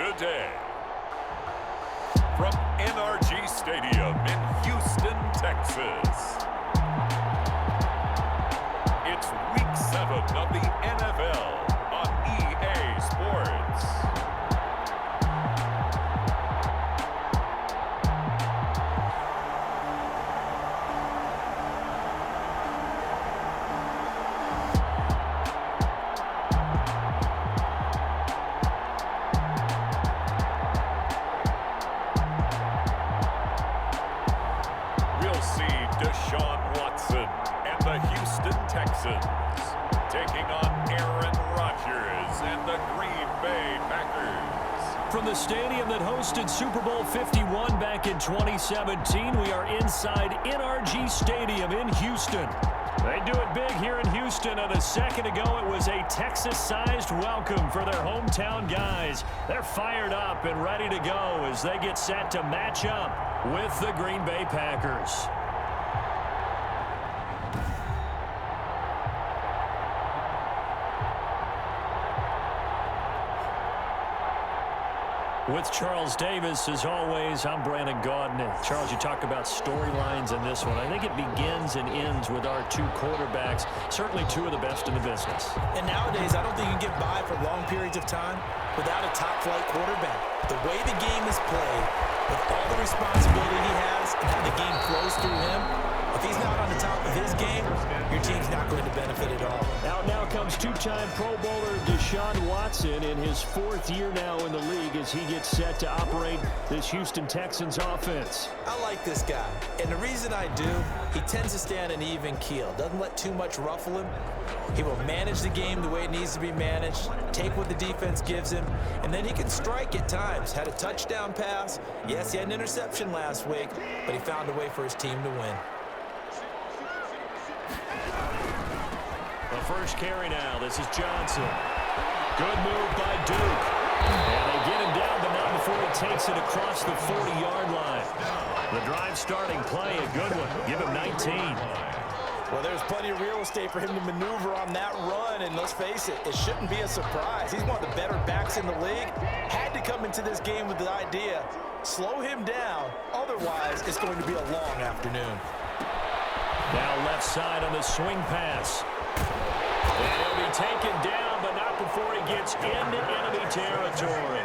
today. From NRG Stadium in Houston, Texas, it's Week 7 of the NFL on EA Sports. Texans taking on Aaron Rodgers and the Green Bay Packers. From the stadium that hosted Super Bowl 51 back in 2017, we are inside NRG Stadium in Houston. They do it big here in Houston, and a second ago it was a Texas-sized welcome for their hometown guys. They're fired up and ready to go as they get set to match up with the Green Bay Packers. With Charles Davis, as always, I'm Brandon Gaudin. Charles, you talk about storylines in this one. I think it begins and ends with our two quarterbacks, certainly two of the best in the business. And nowadays, I don't think you can get by for long periods of time without a top-flight quarterback. The way the game is played, with all the responsibility he has and how the game flows through him, if he's not on the top of his game, your team's not going to benefit at all. Now comes two-time Pro Bowler Deshaun Watson in his fourth year now in the league as he gets set to operate this Houston Texans offense. I like this guy, and the reason I do, he tends to stay on an even keel. Doesn't let too much ruffle him. He will manage the game the way it needs to be managed, take what the defense gives him, and then he can strike at times. Had a touchdown pass. Yes, he had an interception last week, but he found a way for his team to win. The first carry now. This is Johnson. Good move by Duke. And they get him down, but not before he takes it across the 40-yard line. The drive starting play, a good one. Give him 19. Well, there's plenty of real estate for him to maneuver on that run, and let's face it, it shouldn't be a surprise. He's one of the better backs in the league. Had to come into this game with the idea, slow him down, otherwise it's going to be a long afternoon. Now left side on the swing pass. And he'll be taken down, but not before he gets into enemy territory.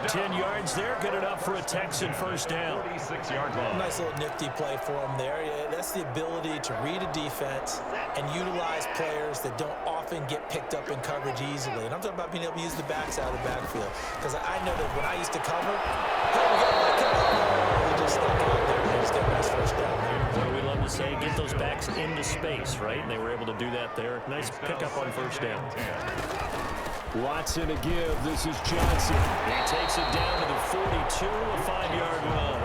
10 yards there, good enough for a Texan first down. 46-yard line. Nice little nifty play for him there. Yeah, that's the ability to read a defense and utilize players that don't often get picked up in coverage easily. And I'm talking about being able to use the backside of the backfield. Because I know that when I used to cover, he just stuck out there and just got a nice first down there. What we love to say, get those backs into space, right? And they were able to do that there. Nice pickup on first down. Watson to give. This is Johnson. He takes it down to the 42, a 5-yard run.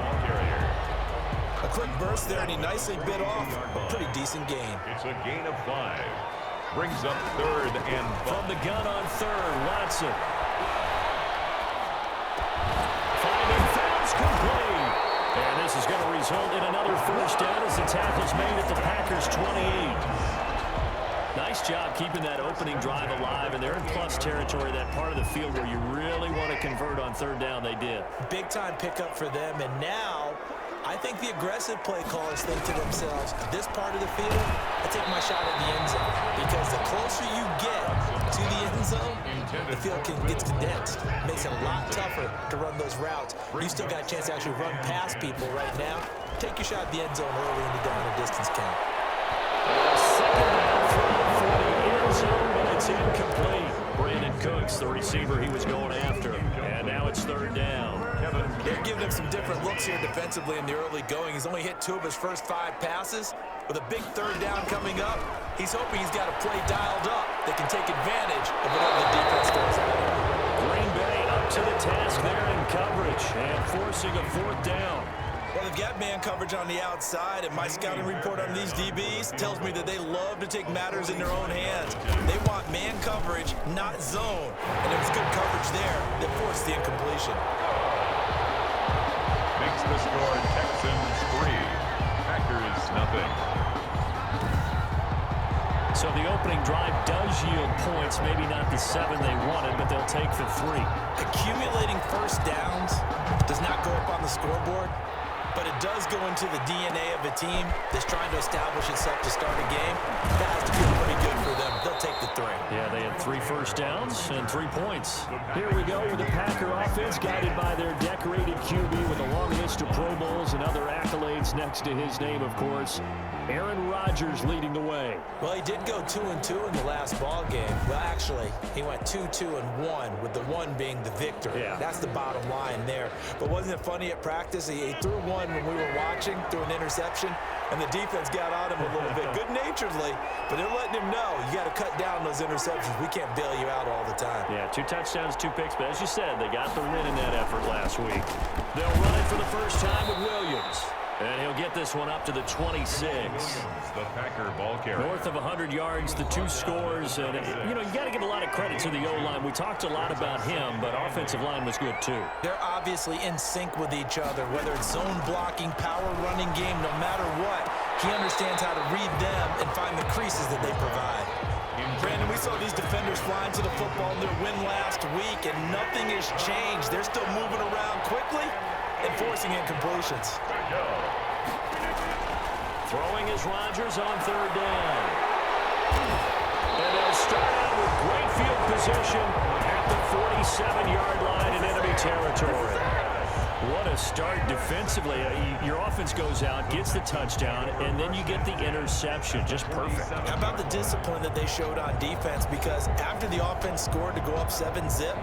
A quick burst there, and he nicely bit off a pretty decent gain. It's a gain of 5. Brings up third and from the gun on third, Watson. Finding fouls complete. And this is going to result in another first down as the tackle's made at the Packers' 28. Nice job keeping that opening drive alive, and they're in plus territory, that part of the field where you really want to convert on third down. They did. Big-time pickup for them, and now I think the aggressive play callers think to themselves, this part of the field, I take my shot at the end zone, because the closer you get to the end zone, the field gets condensed. Makes it a lot tougher to run those routes. You still got a chance to actually run past people right now. Take your shot at the end zone early in the down and distance count. Second down for the end zone, but it's incomplete. Brandon Cooks, the receiver he was going after. And now it's third down. They're giving him some different looks here defensively in the early going. He's only hit 2 of his first 5 passes. With a big third down coming up, he's hoping he's got a play dialed up that can take advantage of whatever the defense does. Green Bay up to the task there in coverage and forcing a fourth down. Well, they've got man coverage on the outside, and my scouting report on these DBs tells me that they love to take matters in their own hands. They want man coverage, not zone. And it was good coverage there that forced the incompletion. Makes the score Texans 3, Packers nothing. So the opening drive does yield points, maybe not the 7 they wanted, but they'll take the 3. Accumulating first downs does not go up on the scoreboard, but it does go into the DNA of a team that's trying to establish itself to start a game. That has to feel pretty good for them. They'll take the 3. Yeah, they had 3 first downs and 3 points. Here we go with the Packer offense guided by their decorated QB with a long list of Pro Bowls and other accolades next to his name, of course. Aaron Rodgers leading the way. Well, he did go 2-2 in the last ball game. Well, actually, he went 2-2-1, with the 1 being the victor. Yeah. That's the bottom line there. But wasn't it funny at practice? He threw one when we were watching, threw an interception, and the defense got on him a little bit, good-naturedly, but they're letting him know, you got to cut down those interceptions. We can't bail you out all the time. Yeah, 2 touchdowns, 2 picks, but as you said, they got the win in that effort last week. They'll run it for the first time with Williams. And he'll get this one up to the 26. The Packer ball carrier. North of 100 yards, the 2 scores. And, you got to give a lot of credit to the O-line. We talked a lot about him, but offensive line was good, too. They're obviously in sync with each other, whether it's zone blocking, power running game, no matter what. He understands how to read them and find the creases that they provide. Brandon, we saw these defenders flying to the football in their win last week, and nothing has changed. They're still moving around quickly and forcing incompletions. Throwing is Rodgers on 3rd down. And they'll start out with great field position at the 47-yard line in enemy territory. What a start defensively. Your offense goes out, gets the touchdown, and then you get the interception. Just perfect. How about the discipline that they showed on defense? Because after the offense scored to go up 7-zip,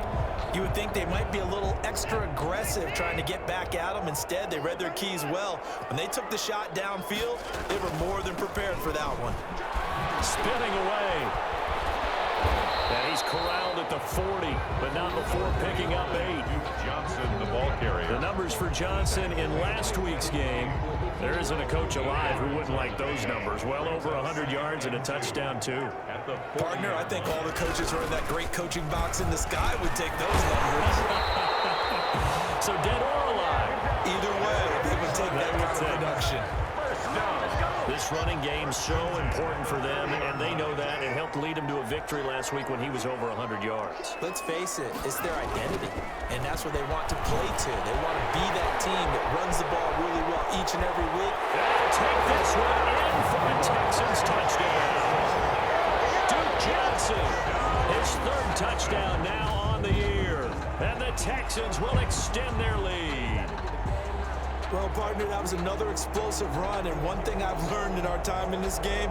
you would think they might be a little extra aggressive trying to get back at them. Instead, they read their keys well. When they took the shot downfield, they were more than prepared for that one. Spinning away. And he's corralled at the 40, but not before picking up 8. Johnson, the ball carrier. The numbers for Johnson in last week's game, there isn't a coach alive who wouldn't like those numbers. Well over 100 yards and a touchdown, too. Partner, I think all the coaches who are in that great coaching box in the sky would take those numbers. So dead or alive? Either way, they would take that kind of production. This running game's so important for them, and they know that. It helped lead them to a victory last week when he was over 100 yards. Let's face it, it's their identity, and that's what they want to play to. They want to be that team that runs the ball really well each and every week. And take this one in for a Texans touchdown. Duke Johnson, his 3rd touchdown now on the year, and the Texans will extend their lead. Well, partner, that was another explosive run, and one thing I've learned in our time in this game,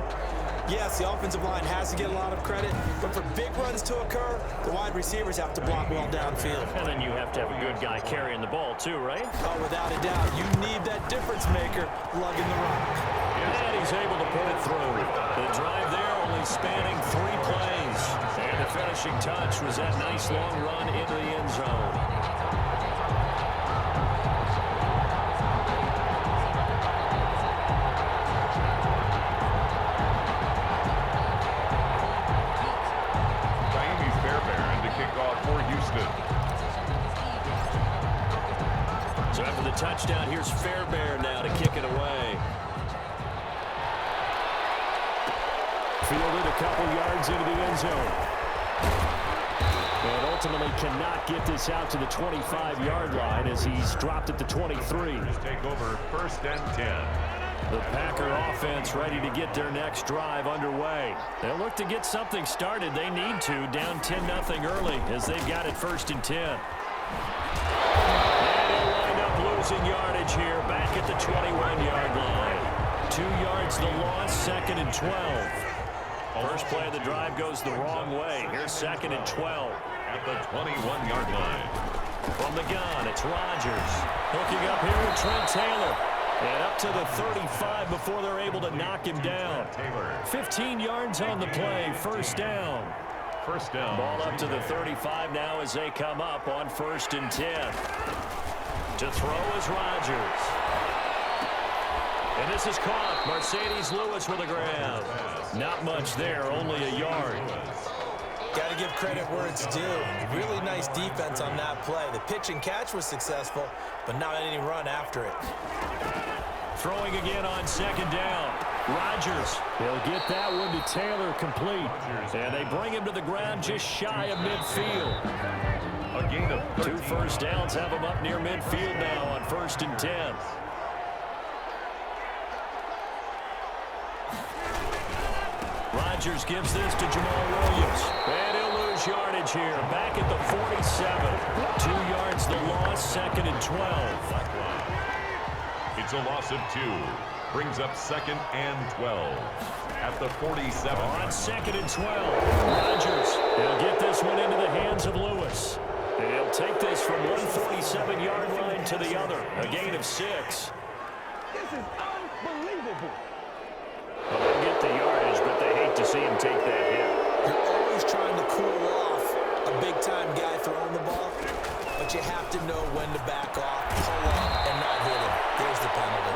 yes, the offensive line has to get a lot of credit, but for big runs to occur, the wide receivers have to block well downfield. And then you have to have a good guy carrying the ball, too, right? Oh, without a doubt, you need that difference maker lugging the rock. And he's able to put it through. The drive there only spanning 3 plays. And the finishing touch was that nice long run into the end zone. So after the touchdown, here's Fairbairn now to kick it away. Fielded a couple yards into the end zone. And ultimately cannot get this out to the 25-yard line as he's dropped at the 23. Take over 1st and 10. The Packer offense ready to get their next drive underway. They'll look to get something started. They need to, down 10-0 early as they've got it 1st and 10. And they'll wind up losing yardage here back at the 21-yard line. 2 yards the loss, 2nd and 12. First play of the drive goes the wrong way. Here's 2nd and 12. At the 21-yard line. From the gun, it's Rodgers. Hooking up here with Trent Taylor. And up to the 35 before they're able to knock him down. 15 yards on the play, 1st down. First down. Ball up to the 35 now as they come up on 1st and 10. To throw is Rodgers. And this is caught. Mercedes Lewis with a grab. Not much there, only a yard. Got to give credit where it's due. Really nice defense on that play. The pitch and catch was successful, but not any run after it. Throwing again on 2nd down. Rodgers, he'll get that one to Taylor complete. And they bring him to the ground just shy of midfield. A gain of 13. 2 first downs have him up near midfield now on 1st and 10. Rodgers gives this to Jamal Williams. And he'll lose yardage here. Back at the 47. 2 yards the loss, 2nd and 12. It's a loss of 2. Brings up 2nd and 12. At the 47. On 2nd and 12. Rodgers, he'll get this one into the hands of Lewis. And he'll take this from one 47-yard line to the other. A gain of 6. This is unbelievable. Well, they'll get the yardage, but they hate to see him take that hit. You're always trying to cool off a big-time guy throwing the ball, but you have to know when to back off, pull up, and not hit him. There's the penalty.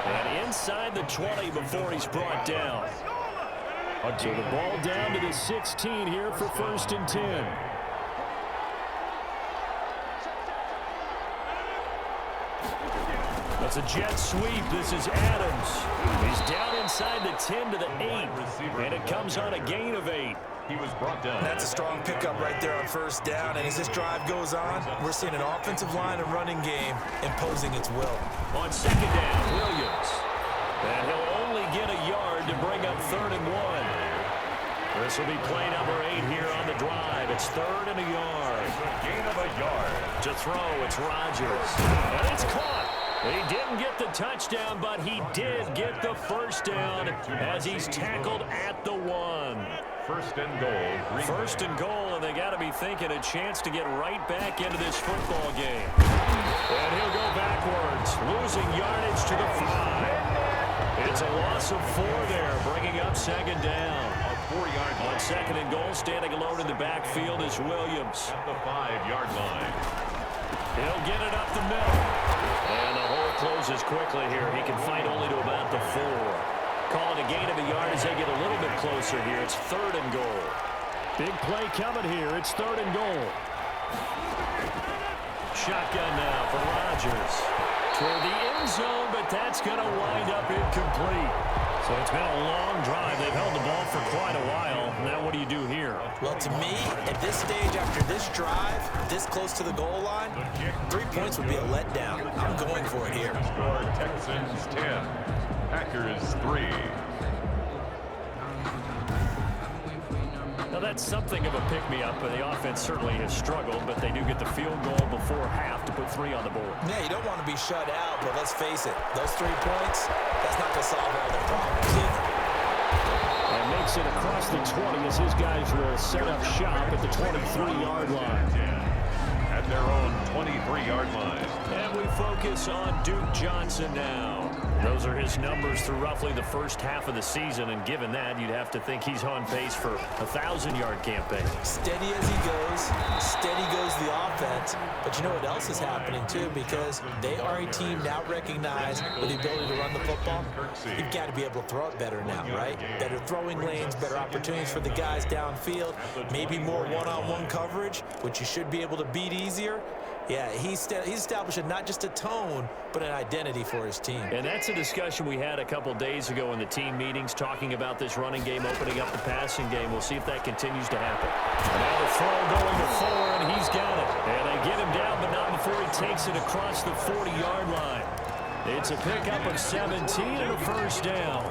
And inside the 20 before he's brought down. So the ball down to the 16 here for 1st and 10. That's a jet sweep. This is Adams. He's down inside the 10 to the 8. And it comes on a gain of 8. He was brought down. That's a strong pickup right there on 1st down. And as this drive goes on, we're seeing an offensive line and running game imposing its will. On 2nd down, Williams. And he'll only get a yard to bring up 3rd and 1. This will be play number 8 here on the drive. It's 3rd and a yard. A gain of a yard. To throw, it's Rodgers. And it's caught. He didn't get the touchdown, but he did get the 1st down as he's tackled at the 1. 1st and goal. 1st and goal, and they got to be thinking a chance to get right back into this football game. And he'll go backwards, losing yardage to the 5. It's a loss of 4 there, bringing up 2nd down. A 4-yard line. On 2nd and goal, standing alone in the backfield is Williams. At the 5-yard line. He'll get it up the middle. And the hole closes quickly here. He can fight only to about the 4. Call it a gain of a yard as they get a little bit closer here. It's 3rd and goal. Big play coming here. It's 3rd and goal. Shotgun now for Rodgers. Toward the end zone, but that's going to wind up incomplete. So it's been a long drive. They've held the ball for quite a while. Now what do you do here? Well, to me, at this stage, after this drive, this close to the goal line, 3 points would be a letdown. I'm going for it here. Score Texans 10. Packers 3. Now that's something of a pick-me-up, but the offense certainly has struggled, but they do get the field goal before half to put 3 on the board. Yeah, you don't want to be shut out, but let's face it, those 3 points, that's not going to solve all their problems either. And makes it across the 20 as his guys will set up shop at the 23-yard line. At their own 23-yard line. And we focus on Duke Johnson now. Those are his numbers through roughly the first half of the season, and given that, you'd have to think he's on pace for a 1,000-yard campaign. Steady as he goes, steady goes the offense. But you know what else is happening, too, because they are a team now recognized with the ability to run the football. You've got to be able to throw it better now, right? Better throwing lanes, better opportunities for the guys downfield, maybe more one-on-one coverage, which you should be able to beat easier. Yeah, he's establishing not just a tone, but an identity for his team. And that's a discussion we had a couple days ago in the team meetings, talking about this running game, opening up the passing game. We'll see if that continues to happen. Now the throw going to 4, and he's got it. And they get him down, but not before he takes it across the 40-yard line. It's a pickup of 17 and a 1st down.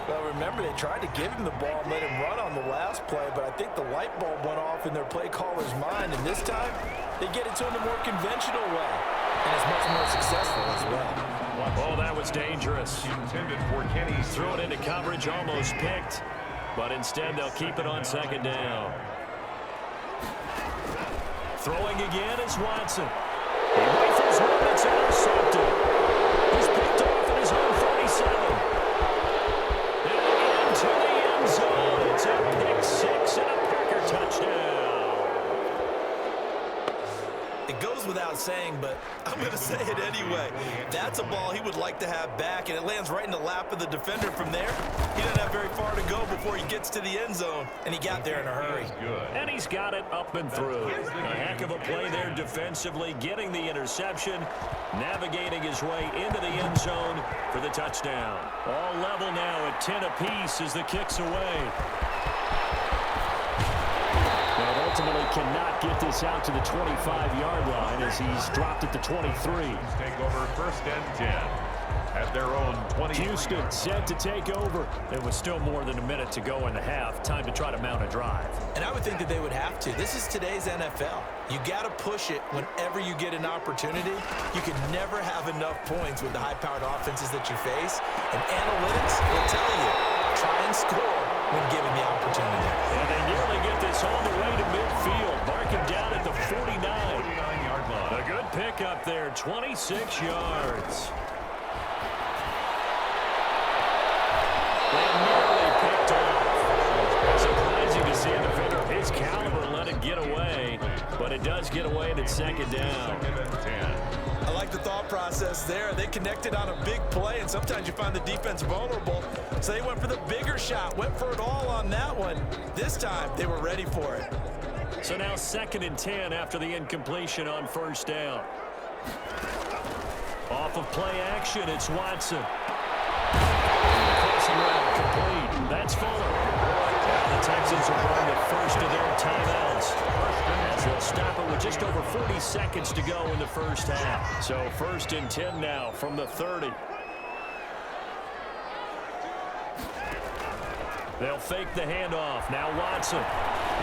Well, remember, they tried to give him the ball and let him run on the last play, but I think the light bulb went off in their play caller's mind, and this time they get it to him the more conventional way, and it's much more successful as well. Oh, that was dangerous. Intended for Kenny. Threw it into coverage, almost picked, but instead they'll keep it on 2nd down. Throwing again is Watson. He rifles one, it's intercepted. He's picked off at his own 37. To the end zone. It's a pick 6 and a Packer touchdown. It goes without saying, but I'm going to say it anyway. That's a ball he would like to have back, and it lands right in the lap of the defender from there. He doesn't have very far to go before he gets to the end zone, and he got there in a hurry. And he's got it up and through. A heck of a play there defensively, getting the interception, navigating his way into the end zone for the touchdown. All level now at 10 apiece as the kick's away. And ultimately cannot get this out to the 25-yard line as he's dropped at the 23. Take over 1st and 10 at their own 20. Houston set to take over. There was still more than a minute to go in the half. Time to try to mount a drive. And I would think that they would have to. This is today's NFL. You got to push it whenever you get an opportunity. You can never have enough points with the high-powered offenses that you face. And analytics will tell you, try and score when given the opportunity. And they nearly get this all the way to midfield. Marking down at the 49-yard line. A good pickup there, 26 yards. They nearly picked off. Surprising to see a defender of his caliber let it get away, but it does get away and it's 2nd down. 2nd and 10. I like the thought process there. They connected on a big play, and sometimes you find the defense vulnerable. So they went for the bigger shot, went for it all on that one. This time, they were ready for it. So now 2nd and 10 after the incompletion on 1st down. Off of play action, it's Watson. Crossing route complete. That's Fuller. Now the Texans are running the first of their timeouts. As they'll stop it with just over 40 seconds to go in the first half. So 1st and 10 now from the 30. They'll fake the handoff. Now Watson.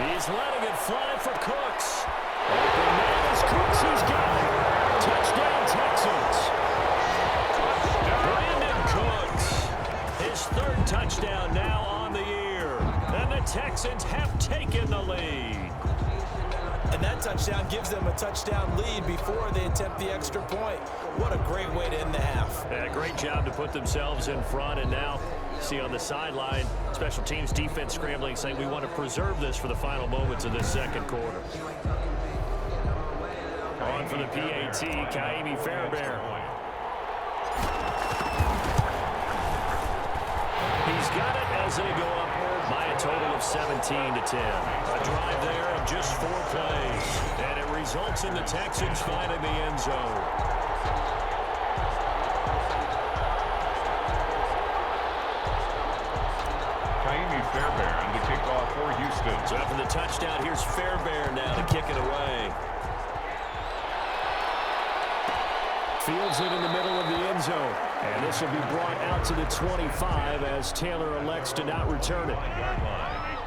He's letting it fly for Cooks. Open man is Cooks. He's got it. Touchdown Texans. Brandon Cooks. His 3rd touchdown now on the year. And the Texans have taken the lead. And that touchdown gives them a touchdown lead before they attempt the extra point. What a great way to end the half. Yeah, great job to put themselves in front. And now, see on the sideline, special teams defense scrambling, saying we want to preserve this for the final moments of this 2nd quarter. On for the PAT, Kaimi Fairbairn. He's got it as they go up by a total of 17 to 10. A drive there of just 4 plays. And it results in the Texans finding the end zone. Kaimi Fairbairn to kick off for Houston. So after the touchdown, here's Fairbairn now to kick it away. Fields it in the middle of the end zone. And this will be brought out to the 25 as Taylor elects to not return it.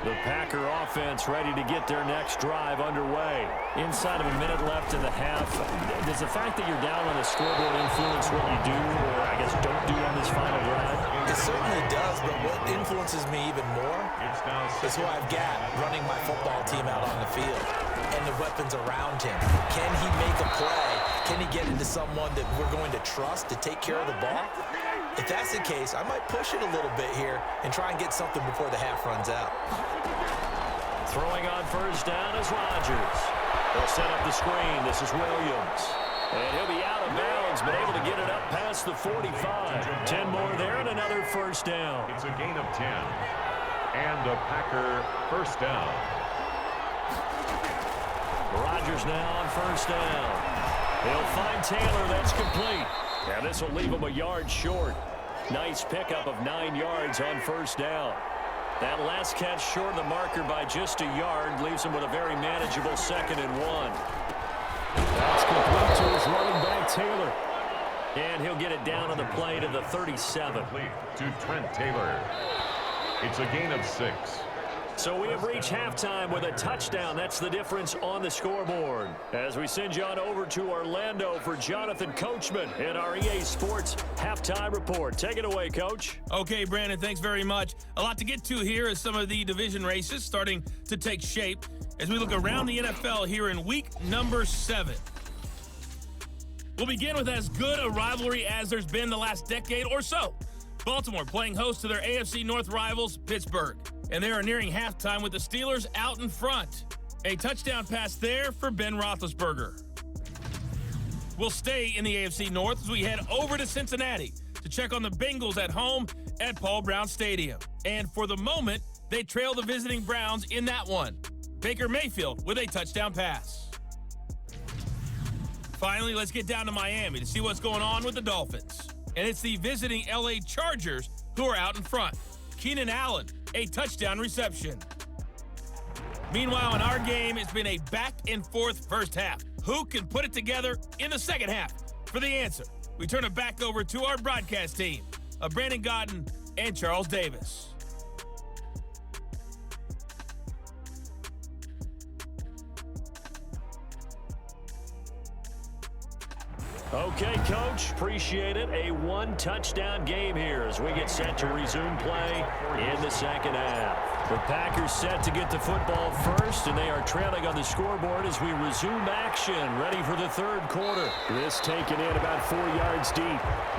The Packer offense ready to get their next drive underway. Inside of a minute left in the half. Does the fact that you're down on the scoreboard influence what you do, or I guess don't do on this final drive? It certainly does, but what influences me even more is who I've got running my football team out on the field and the weapons around him. Can he make a play? Can he get into someone that we're going to trust to take care of the ball? If that's the case, I might push it a little bit here and try and get something before the half runs out. Throwing on 1st down is Rodgers. They'll set up the screen. This is Williams. And he'll be out of bounds, but able to get it up past the 45. 10 more there and another 1st down. It's a gain of 10. And a Packer 1st down. Rodgers now on 1st down. He'll find Taylor. That's complete. And this will leave him a yard short. Nice pickup of 9 yards on 1st down. That last catch short of the marker by just a yard leaves him with a very manageable 2nd and 1. That's complete to his running back, Taylor. And he'll get it down on the play to the 37. To Trent Taylor. It's a gain of 6. So we have reached halftime with a touchdown. That's the difference on the scoreboard. As we send you on over to Orlando for Jonathan Coachman in our EA Sports Halftime Report. Take it away, Coach. Okay, Brandon, thanks very much. A lot to get to here as some of the division races starting to take shape as we look around the NFL here in week number 7. We'll begin with as good a rivalry as there's been the last decade or so. Baltimore playing host to their AFC North rivals, Pittsburgh. And they are nearing halftime with the Steelers out in front. A touchdown pass there for Ben Roethlisberger. We'll stay in the AFC North as we head over to Cincinnati to check on the Bengals at home at Paul Brown Stadium. And for the moment, they trail the visiting Browns in that one. Baker Mayfield with a touchdown pass. Finally, let's get down to Miami to see what's going on with the Dolphins. And it's the visiting LA Chargers who are out in front. Keenan Allen, a touchdown reception. Meanwhile, in our game, it's been a back-and-forth first half. Who can put it together in the second half? For the answer, we turn it back over to our broadcast team of Brandon Godden and Charles Davis. Okay, Coach, appreciate it. A one-touchdown game here as we get set to resume play in the second half. The Packers set to get the football first, and they are trailing on the scoreboard as we resume action, ready for the third quarter. This taken in about 4 yards deep,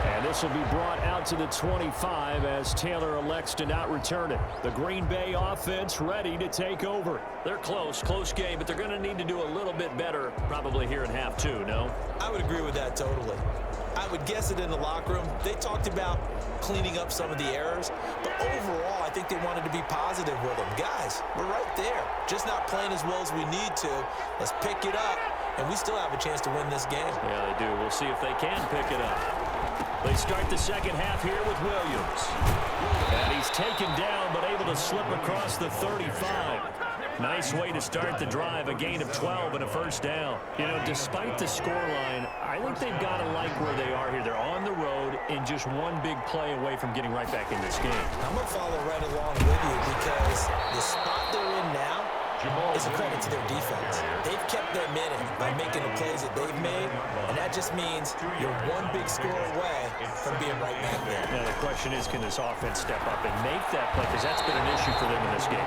and this will be brought out to the 25 as Taylor elects to not return it. The Green Bay offense ready to take over. They're close game, but they're going to need to do a little bit better probably here in half two, no? I would agree with that totally. I would guess it in the locker room. They talked about cleaning up some of the errors, but overall, I think they wanted to be positive with them. Guys, we're right there. Just not playing as well as we need to. Let's pick it up, and we still have a chance to win this game. Yeah, they do. We'll see if they can pick it up. They start the second half here with Williams. And he's taken down, but able to slip across the 35. Nice way to start the drive, a gain of 12 and a first down. You know, despite the scoreline, I think they've got to like where they are here. They're on the road and just one big play away from getting right back in this game. I'm going to follow right along with you because the spot they're in now is a credit to their defense. They've kept them in it by making the plays that they've made, and that just means you're one big score away from being right back there. Now, the question is, can this offense step up and make that play? Because that's been an issue for them in this game.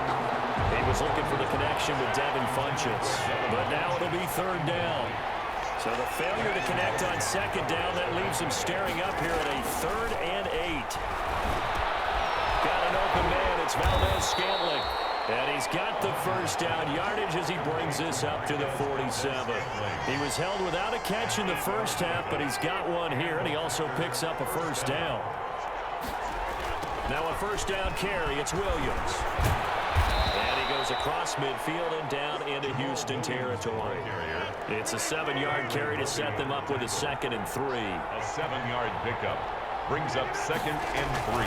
He was looking for the connection with Devin Funchess, but now it'll be third down. So the failure to connect on second down, that leaves him staring up here at a 3rd and 8. Got an open man. It's Valdez-Scantling. And he's got the first down yardage as he brings this up to the 47. He was held without a catch in the first half, but he's got one here, and he also picks up a first down. Now a first down carry. It's Williams. And he goes across midfield and down into Houston territory. It's a 7-yard carry to set them up with a 2nd and 3. A 7-yard pickup brings up 2nd and 3.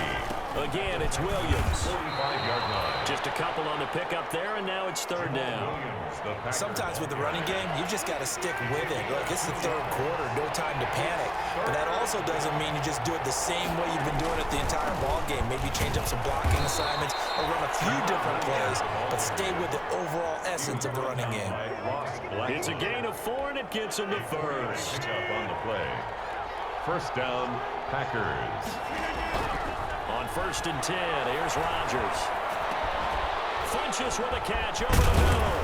Again, it's Williams. 45-yard line. Just a couple on the pickup there, and now it's third down. Sometimes with the running game, you just got to stick with it. Look, it's the third quarter, no time to panic. But that also doesn't mean you just do it the same way you've been doing it the entire ball game. Maybe change up some blocking assignments or run a few different plays, but stay with the overall essence of the running game. It's a gain of 4, and it gets him to first. Up on the play. First down, Packers. On 1st and 10, here's Rodgers. Funchess with a catch over the middle.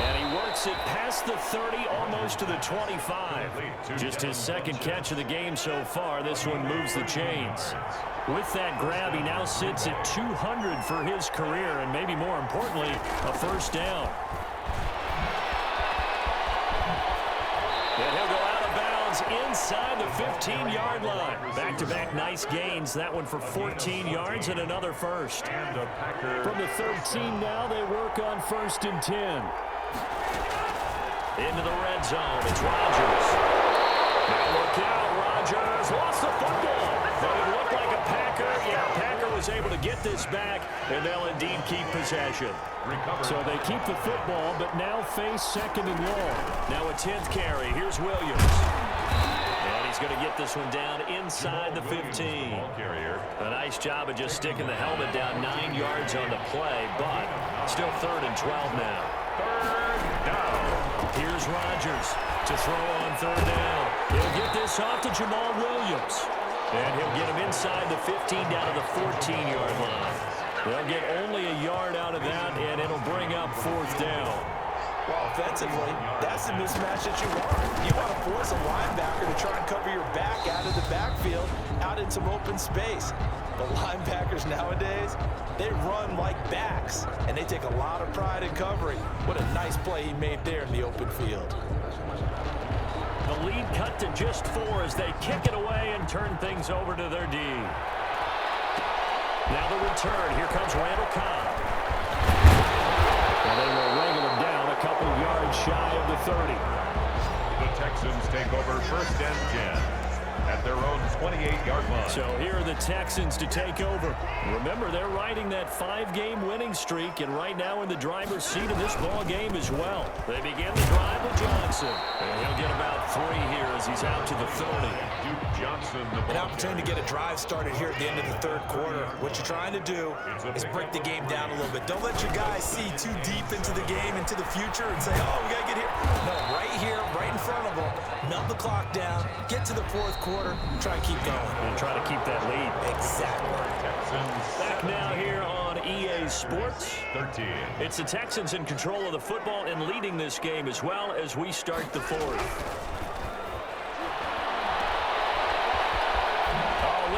And he works it past the 30, almost to the 25. Just his 2nd catch of the game so far. This one moves the chains. With that grab, he now sits at 200 for his career, and maybe more importantly, a first down. And he'll go out of bounds inside the 15-yard line. Back-to-back nice gains. That one for 14 yards and another first. From the 13 now, they work on 1st and 10. Into the red zone. It's Rodgers. Now look out. Rodgers lost the football. But it looked like a Packer. Yeah, Packer was able to get this back, and they'll indeed keep possession. So they keep the football, but now face 2nd and long. Now a 10th carry. Here's Williams. And he's going to get this one down inside the 15. A nice job of just sticking the helmet down 9 yards on the play, but still 3rd and 12 now. Third down. Here's Rodgers to throw on 3rd down. He'll get this off to Jamal Williams. And he'll get him inside the 15 down to the 14-yard line. They'll get only a yard out of that, and it'll bring up 4th down. Well, offensively, that's the mismatch that you want. You want to force a linebacker to try and cover your back out of the backfield, out in some open space. The linebackers nowadays, they run like backs, and they take a lot of pride in covering. What a nice play he made there in the open field. The lead cut to just 4 as they kick it away and turn things over to their D. Now the return. Here comes Randall Cobb. And they will wrangle him down a couple of yards shy of the 30. The Texans take over 1st and 10 at their own 28-yard line. So here are the Texans to take over. Remember, they're riding that 5-game winning streak, and right now in the driver's seat of this ball game as well. They begin the drive with Johnson, and he'll get about 3 here as he's out to the 30. Duke Johnson, the An ball opportunity to get a drive started here at the end of the 3rd quarter. What you're trying to do is break the game down a little bit. Don't let your guys see too deep into the game, into the future, and say, oh, we got to get here. No, right here, right in front of them, melt the clock down, get to the 4th quarter, try and keep going. And try to keep that lead. Exactly. Back now here on EA Sports. 13. It's the Texans in control of the football and leading this game as well as we start the 4th.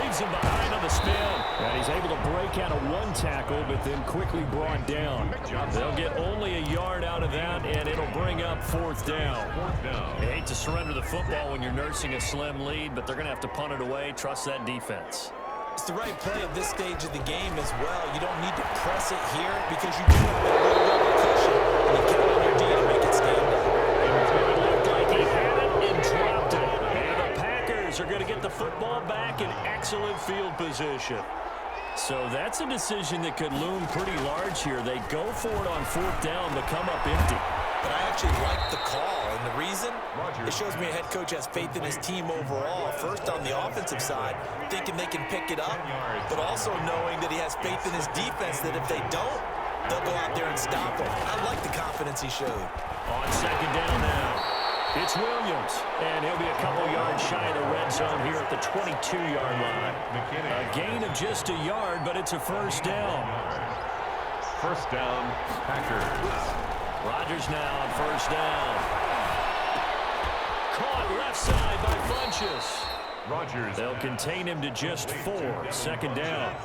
Leaves him behind on the spin. And he's able to break out of 1 tackle, but then quickly brought down. They'll get only a yard out of that, and it'll bring up 4th down. You hate to surrender the football when you're nursing a slim lead, but they're going to have to punt it away. Trust that defense. It's the right play at this stage of the game as well. You don't need to press it here because you do have a little bit of a cushion, and you count on your D to make it stand up. It looked like he had it and dropped it. Are going to get the football back in excellent field position. So that's a decision that could loom pretty large here. They go for it on 4th down to come up empty. But I actually like the call, and the reason? It shows me a head coach has faith in his team overall. First on the offensive side, thinking they can pick it up, but also knowing that he has faith in his defense that if they don't, they'll go out there and stop him. I like the confidence he showed. On 2nd down now. It's Williams, and he'll be a couple yards shy of the red zone here at the 22-yard line. A gain of just a yard, but it's a 1st down. 1st down, Packers. Rodgers now on 1st down. Caught left side by Funchess. Rodgers. They'll contain him to just 4. 2nd down.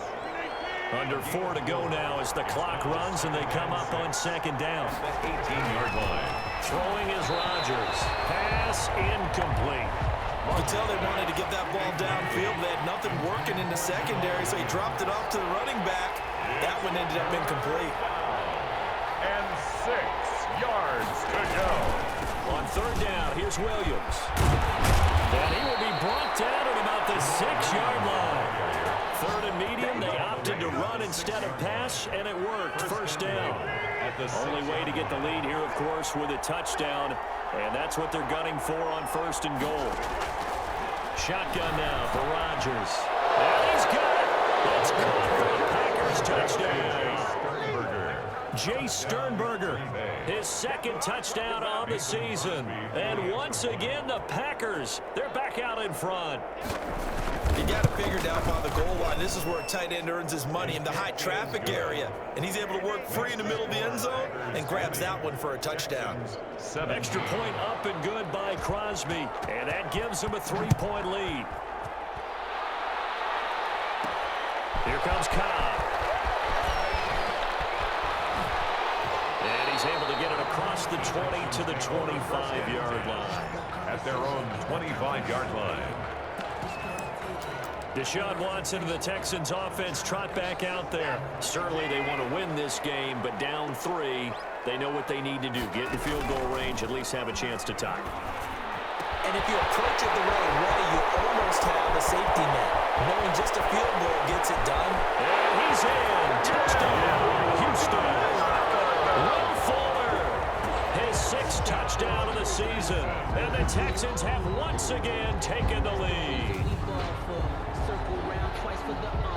Under 4 to go now as the clock runs, and they come up on 2nd down. 18-yard line. Throwing is Rodgers. Pass incomplete. You could tell they wanted to get that ball downfield. They had nothing working in the secondary, so he dropped it off to the running back. That one ended up incomplete. And 6 yards to go. On 3rd down, here's Williams. And he will be brought down at about the 6-yard line. 3rd and medium, they opted to run instead of pass, and it worked. 1st down. Only way to get the lead here, of course, with a touchdown, and that's what they're gunning for on 1st and goal. Shotgun now for Rodgers. And he's got it. It's caught for the Packers touchdown. Jay Sternberger, his 2nd touchdown on the season. And once again, the Packers, they're back out in front. You got to figure down by the goal line. This is where a tight end earns his money in the high traffic area. And he's able to work free in the middle of the end zone and grabs that one for a touchdown. Extra point up and good by Crosby. And that gives him a 3-point lead. Here comes Cobb. And he's able to get it across the 20 to the 25-yard line. At their own 25-yard line. Deshaun Watson and the Texans offense trot back out there. Certainly they want to win this game, but down 3, they know what they need to do. Get in field goal range, at least have a chance to tie. And if you approach it the right way, you almost have a safety net. Knowing just a field goal gets it done. And he's in. Touchdown, Houston. Will Fuller, his 6th touchdown of the season. And the Texans have once again taken the lead.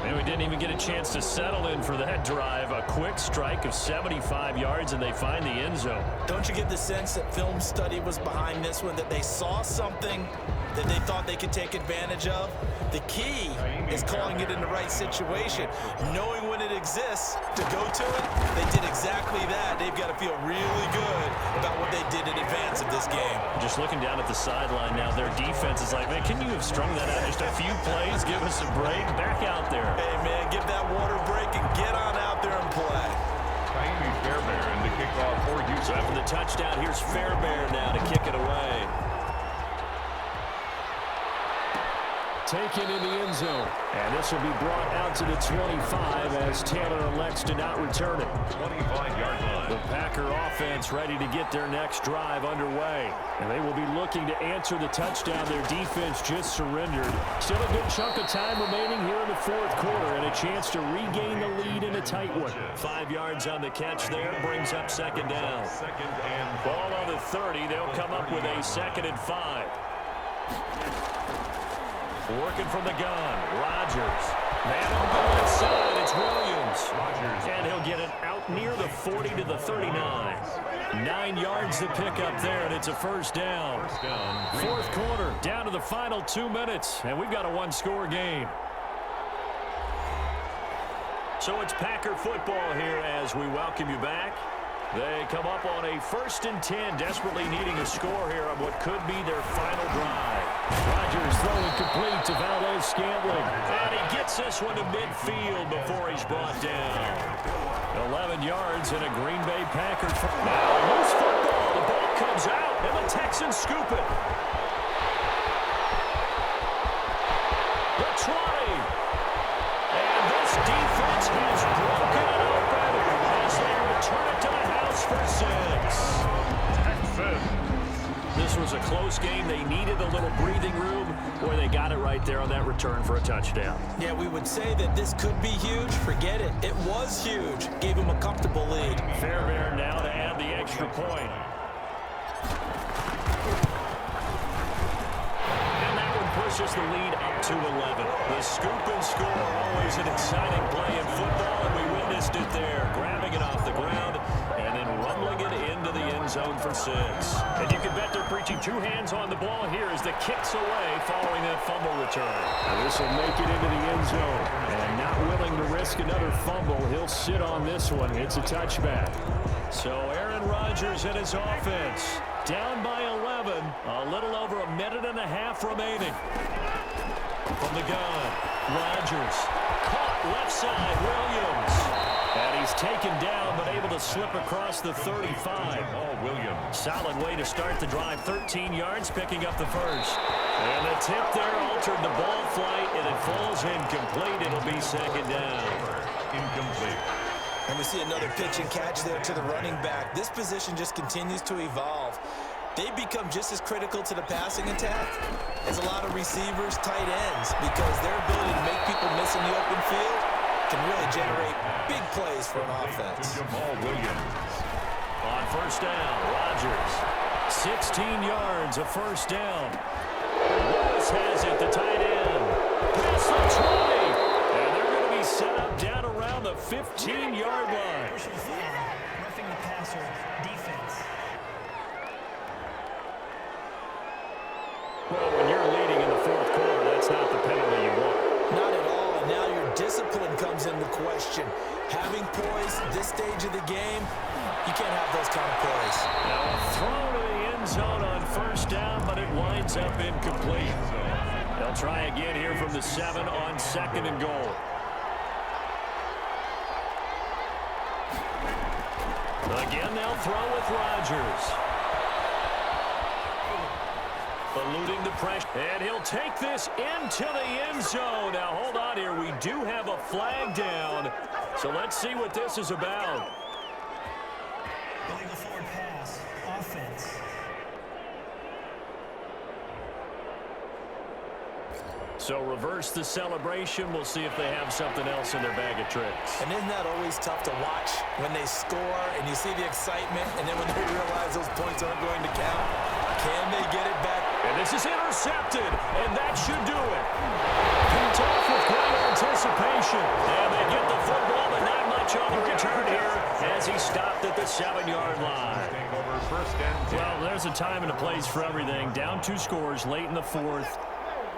And we didn't even get a chance to settle in for that drive. A quick strike of 75 yards, and they find the end zone. Don't you get the sense that film study was behind this one, that they saw something that they thought they could take advantage of? The key is calling it in the right situation. Knowing when it exists to go to it, they did exactly that. They've got to feel really good about what they did in advance of this game. Just looking down at the sideline now, their defense is like, man, can you have strung that out just a few plays? Give us a break. Back out there. Hey, man, give that water break and get on out there and play. Fairbairn to kick off for Houston. So after the touchdown, here's Fairbairn now to kick it away. taken in the end zone. And this will be brought out to the 25 as Taylor elects to not return it. 25-yard line. The Packer offense ready to get their next drive underway. And they will be looking to answer the touchdown their defense just surrendered. Still a good chunk of time remaining here in the fourth quarter and a chance to regain the lead in a tight one. 5 yards on the catch there, brings up second down. Ball on the 30, they'll come up with a 2nd and 5. Working from the gun, Rodgers. Man on the left side, it's Williams. And he'll get it out near the 40 to the 39. 9 yards to pick up there, and it's a first down. Fourth quarter, down to the final 2 minutes, and we've got a one-score game. So it's Packer football here as we welcome you back. They come up on a 1st and 10, desperately needing a score here on what could be their final drive. Rodgers throwing complete to Valdes-Scantling. And he gets this one to midfield before he's brought down. 11 yards and a Green Bay Packers. Now loose football. The ball comes out, and the Texans scoop it. The 20. And this defense has broken it open as they return it to the house for 6. Texans. This was a close game. They needed a little breathing room where they got it right there on that return for a touchdown. Yeah, we would say that this could be huge. Forget it. It was huge. Gave him a comfortable lead. Fairbairn now to add the extra point. And that one pushes the lead up to 11. The scoop and score, always an exciting play in football, and we witnessed it there. Grabbing it off the ground and then rumbling it into the end zone for 6. And you can bet they're preaching 2 hands on the ball here as the kick's away following that fumble return. And this will make it into the end zone. And not willing to risk another fumble, he'll sit on this one. It's a touchback. So Aaron Rodgers and his offense down by 11. A little over a minute and a half remaining. From the gun, Rodgers caught left side, Williams. And he's taken down, but able to slip across the 35. Williams. Solid way to start the drive. 13 yards, picking up the first. And the tip there altered the ball flight, and it falls incomplete. It'll be second down. Incomplete. And we see another pitch and catch there to the running back. This position just continues to evolve. They become just as critical to the passing attack as a lot of receivers, tight ends, because their ability to make people miss in the open field can really generate big plays for an offense. Williams. On first down, Rodgers. 16 yards, a first down. Lewis has it, the tight end. Past the 20. And they're going to be set up down around the 15-yard line. Roughing the passer, defense. Well, when you're leading in the fourth quarter, that's not the penalty you want. Not at all, and now your discipline comes into question. Having poise this stage of the game, you can't have those kind of plays. Now a throw to the end zone on first down, but it winds up incomplete. They'll try again here from the 7 on 2nd and goal. Again, they'll throw with Rodgers. Eluding the pressure, and he'll take this into the end zone. Now, hold on here. We do have a flag down, so let's see what this is about. Illegal forward pass, offense. So reverse the celebration. We'll see if they have something else in their bag of tricks. And isn't that always tough to watch when they score and you see the excitement, and then when they realize those points aren't going to count? Can they get it back? And this is intercepted, and that should do it. Picked off with great anticipation. And they get the football, but not much on the return here as he stopped at the 7-yard line. Well, there's a time and a place for everything. Down 2 scores late in the fourth.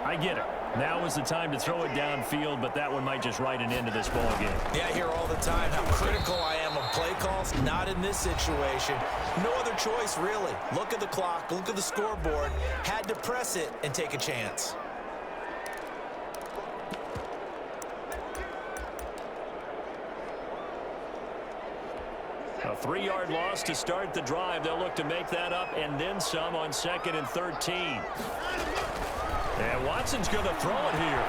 I get it. Now is the time to throw it downfield, but that one might just write an end to this ball game. Yeah, I hear all the time how critical I am of play calls. Not in this situation. No other choice, really. Look at the clock, look at the scoreboard. Had to press it and take a chance. A 3-yard loss to start the drive. They'll look to make that up and then some on 2nd and 13. And Watson's going to throw it here.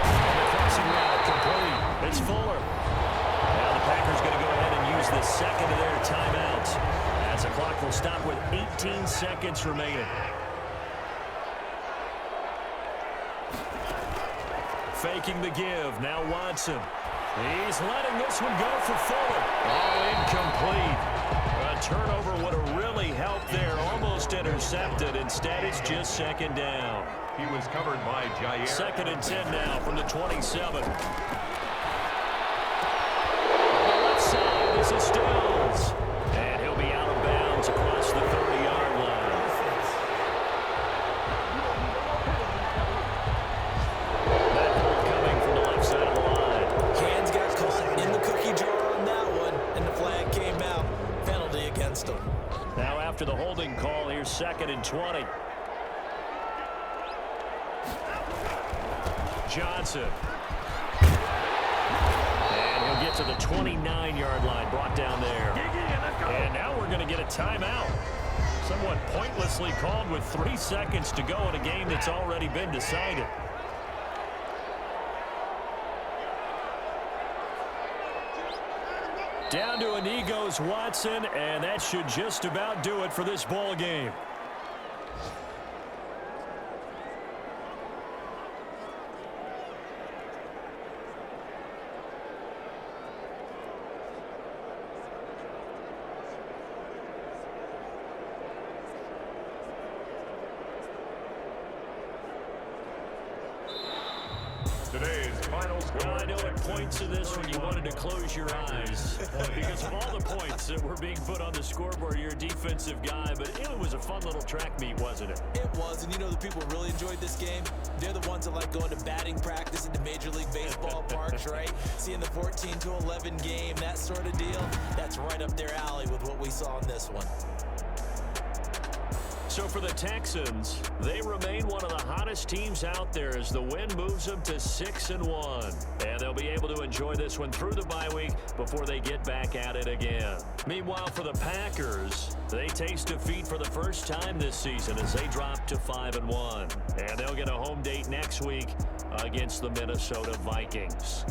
And the crossing route complete. It's Fuller. Now the Packers going to go ahead and use the second of their timeouts, as the clock will stop with 18 seconds remaining. Faking the give. Now Watson. He's letting this one go for Fuller. Oh, incomplete. A turnover would have really helped there. Almost intercepted. Instead, it's just second down. He was covered by Jair. Second and 10 now from the 27. On the left side, this is Stills. And he'll be out of bounds across the 30-yard line. That ball coming from the left side of the line. Hands got caught in the cookie jar on that one, and the flag came out. Penalty against him. Now after the holding call, here's second and 20. Johnson. And he'll get to the 29-yard line, brought down there. And now we're going to get a timeout. Somewhat pointlessly called with 3 seconds to go in a game that's already been decided. Down to a knee goes Watson, and that should just about do it for this ball game. Today's final score. Well, I know at points of this when you wanted to close your eyes because of all the points that were being put on the scoreboard. You're a defensive guy, but it was a fun little track meet, wasn't it? It was, and you know the people really enjoyed this game? They're the ones that like going to batting practice at the Major League Baseball parks, right? Seeing the 14-11 game, that sort of deal, that's right up their alley with what we saw in this one. So for the Texans, they remain one of the hottest teams out there as the win moves them to 6-1. And they'll be able to enjoy this one through the bye week before they get back at it again. Meanwhile, for the Packers, they taste defeat for the first time this season as they drop to 5-1. And they'll get a home date next week against the Minnesota Vikings.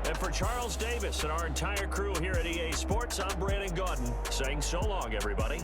And for Charles Davis and our entire crew here at EA Sports, I'm Brandon Gaudin saying so long, everybody.